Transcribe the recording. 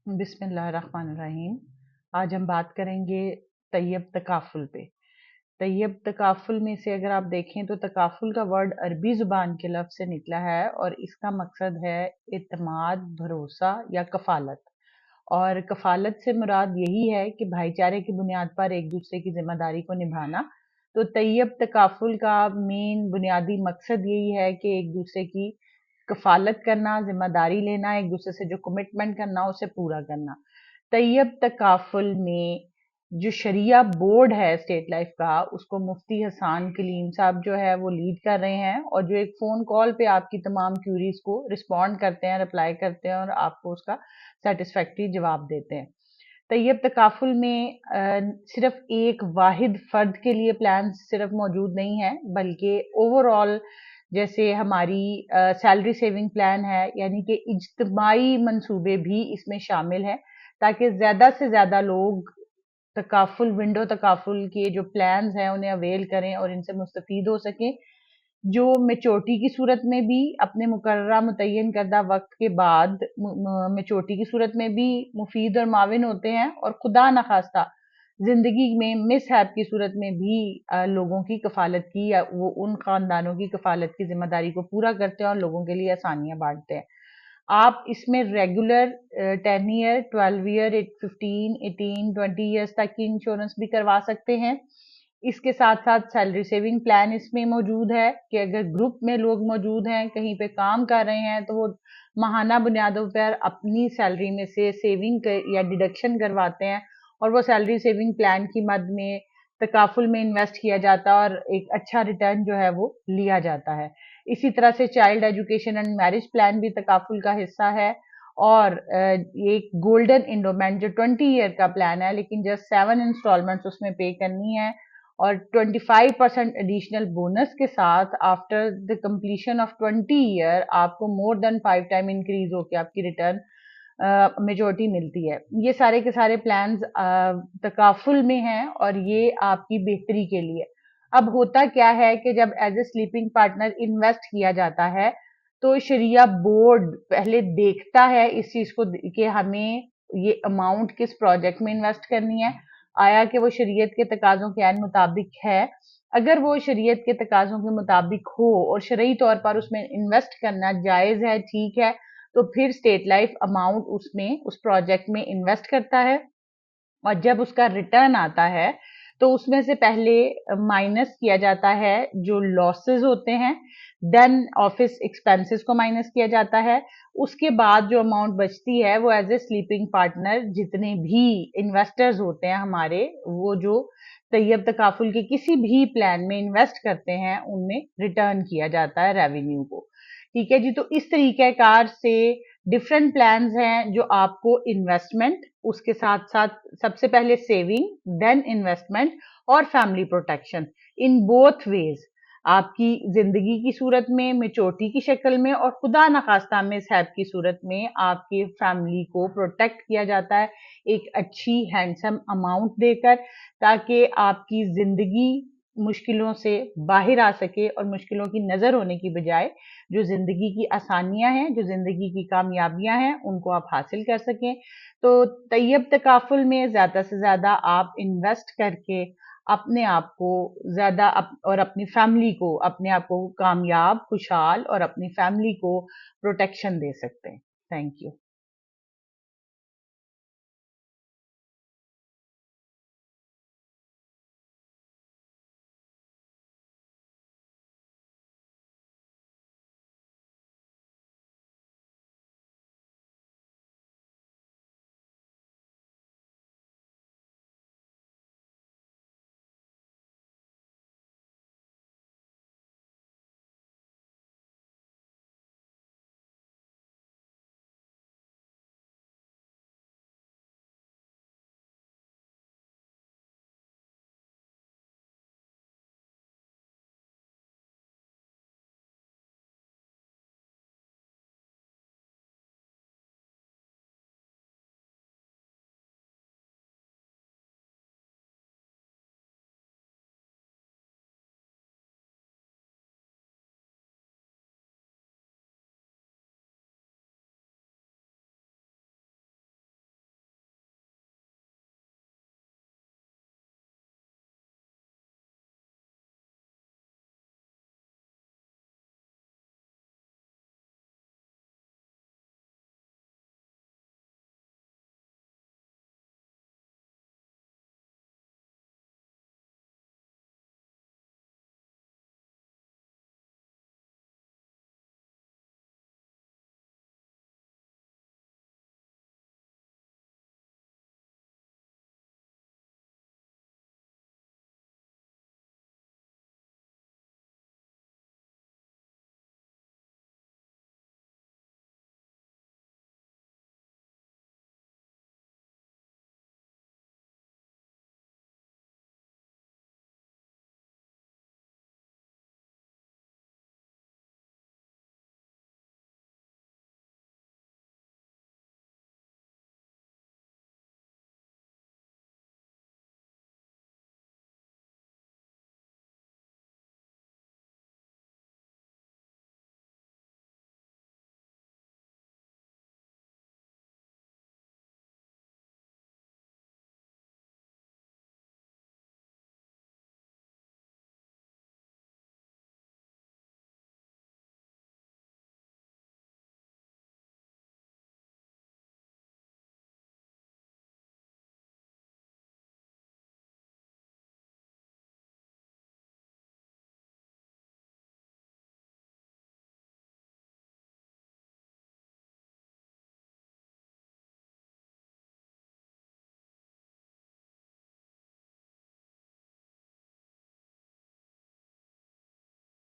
बिस्मिल्लाहिर्रहमानिर्रहीम। आज हम बात करेंगे तैयब तकाफुल पे। तैयब तकाफुल में से अगर आप देखें तो तकाफुल का वर्ड अरबी ज़ुबान के लफ्ज़ से निकला है और इसका मकसद है इत्माद, भरोसा या कफ़ालत। और कफ़ालत से मुराद यही है कि भाईचारे की बुनियाद पर एक दूसरे की ज़िम्मेदारी को निभाना। तो तैयब तकाफुल का मेन बुनियादी मकसद यही है कि एक दूसरे की कफ़ालत करना, ज़िम्मेदारी लेना, एक दूसरे से जो कमिटमेंट करना उसे पूरा करना। तैयब तकाफुल में जो शरिया बोर्ड है स्टेट लाइफ का, उसको मुफ्ती हसान कलीम साहब जो है वो लीड कर रहे हैं और जो एक फ़ोन कॉल पे आपकी तमाम क्यूरीज को रिस्पॉन्ड करते हैं, रिप्लाई करते हैं और आपको उसका सेटिस्फैक्ट्री जवाब देते हैं। तैयब तकाफुल में सिर्फ एक वाहिद फर्द के लिए प्लान सिर्फ मौजूद नहीं है, बल्कि ओवरऑल जैसे हमारी सैलरी सेविंग प्लान है, यानी कि इज्तिमाई मंसूबे भी इसमें शामिल हैं ताकि ज़्यादा से ज़्यादा लोग तकाफुल विंडो तकाफुल के जो प्लान्स हैं उन्हें अवेल करें और इनसे मुस्तफ़ीद हो सकें। जो मैच्योरिटी की सूरत में भी अपने मुकर्ररा मुतय्यन करदा वक्त के बाद मैच्योरिटी की सूरत में भी मुफीद और माविन होते हैं और खुदा न खास्ता जिंदगी में मिसहैप की सूरत में भी लोगों की कफालत की या वो उन खानदानों की कफालत की जिम्मेदारी को पूरा करते हैं और लोगों के लिए आसानियां बांटते हैं। आप इसमें रेगुलर 10 ईयर, 12 ईयर, 15, 18, 20 ईयर्स तक की इंश्योरेंस भी करवा सकते हैं। इसके साथ साथ सैलरी सेविंग प्लान इसमें मौजूद है कि अगर ग्रुप में लोग मौजूद हैं, कहीं पे काम कर रहे हैं, तो वो माहाना बुनियादों पर अपनी सैलरी में से सेविंग या डिडक्शन करवाते हैं और वो सैलरी सेविंग प्लान की मद में तकाफुल में इन्वेस्ट किया जाता है और एक अच्छा रिटर्न जो है वो लिया जाता है। इसी तरह से child education and marriage plan भी तकाफुल का हिस्सा है और एक गोल्डन इंडोमेंट जो 20 ईयर का प्लान है, लेकिन जस्ट 7 इंस्टॉलमेंट्स उसमें पे करनी है और 25% एडिशनल बोनस के साथ after the completion of 20 year आपको मोर देन 5 टाइम इंक्रीज होकर आपकी रिटर्न मेजोरिटी मिलती है। ये सारे के सारे प्लान्स तकाफुल में हैं और ये आपकी बेहतरी के लिए। अब होता क्या है कि जब as a sleeping partner invest किया जाता है तो शरिया बोर्ड पहले देखता है इस चीज को कि हमें ये अमाउंट किस प्रोजेक्ट में इन्वेस्ट करनी है, आया कि वो शरीयत के तकाजों के ऐन मुताबिक है। अगर वो शरीयत के तकाजों के मुताबिक हो और शरई तौर पर उसमें इन्वेस्ट करना जायज है, ठीक है, तो फिर स्टेट लाइफ अमाउंट उसमें उस प्रोजेक्ट में इन्वेस्ट करता है और जब उसका रिटर्न आता है तो उसमें से पहले माइनस किया जाता है जो लॉसेस होते हैं, देन ऑफिस एक्सपेंसेस को माइनस किया जाता है। उसके बाद जो अमाउंट बचती है वो एज ए स्लीपिंग पार्टनर जितने भी इन्वेस्टर्स होते हैं हमारे, वो जो तैयब तकाफुल के किसी भी प्लान में इन्वेस्ट करते हैं उनमें रिटर्न किया जाता है रेवेन्यू को। ठीक है जी, तो इस तरीके कार से डिफरेंट प्लान्स हैं जो आपको इन्वेस्टमेंट, उसके साथ साथ सबसे पहले सेविंग, देन इन्वेस्टमेंट और family protection, in both ways आपकी जिंदगी की सूरत में, मेच्योरिटी की शक्ल में और खुदा न खास्ता मिसहैप की सूरत में आपकी फैमिली को प्रोटेक्ट किया जाता है एक अच्छी हैंडसम अमाउंट देकर, ताकि आपकी जिंदगी मुश्किलों से बाहर आ सके और मुश्किलों की नजर होने की बजाय जो जिंदगी की आसानियां हैं, जो जिंदगी की कामयाबियां हैं, उनको आप हासिल कर सकें। तो तैयब तकाफुल में ज्यादा से ज्यादा आप इन्वेस्ट करके अपने आप को ज्यादा और अपनी फैमिली को, अपने आप को कामयाब, खुशहाल और अपनी फैमिली को प्रोटेक्शन दे सकते हैं। Thank you.